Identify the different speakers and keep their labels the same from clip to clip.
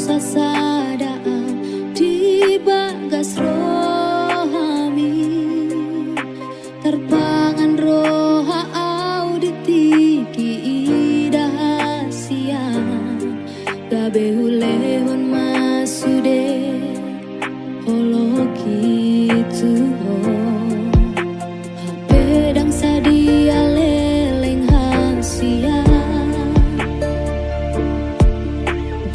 Speaker 1: sasadaan di bagas rohami terpangan roha au ditiki idahasia gabe hulehon masude holo kitu ho pedang sadia leleng hasia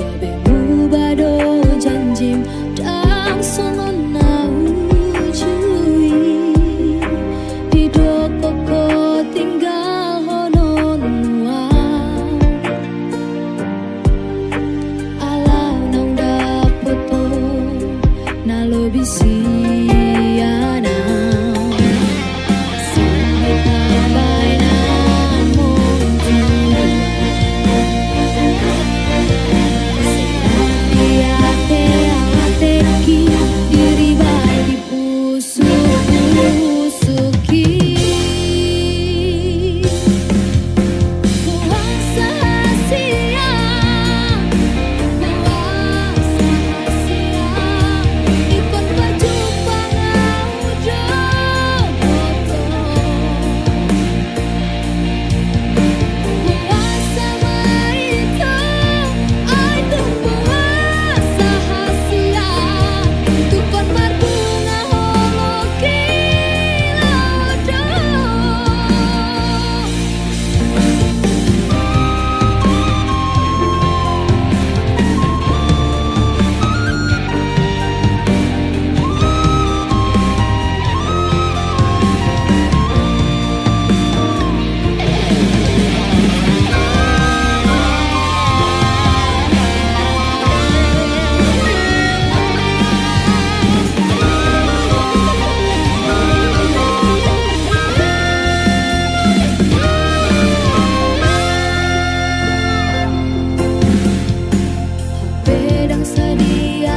Speaker 1: gabe mubado janjim dang songon nau cui hidup koko tinggal honon nuang alau nang dapoto nalo bisiana sampai tambay nan mundo ate-ate-ki diri baik di pusuk-pusuki puasa hasia ikon berjumpa ngaujo foto puasa maito ay puasa hasia tukon berbunga holoki laudo pedang sadia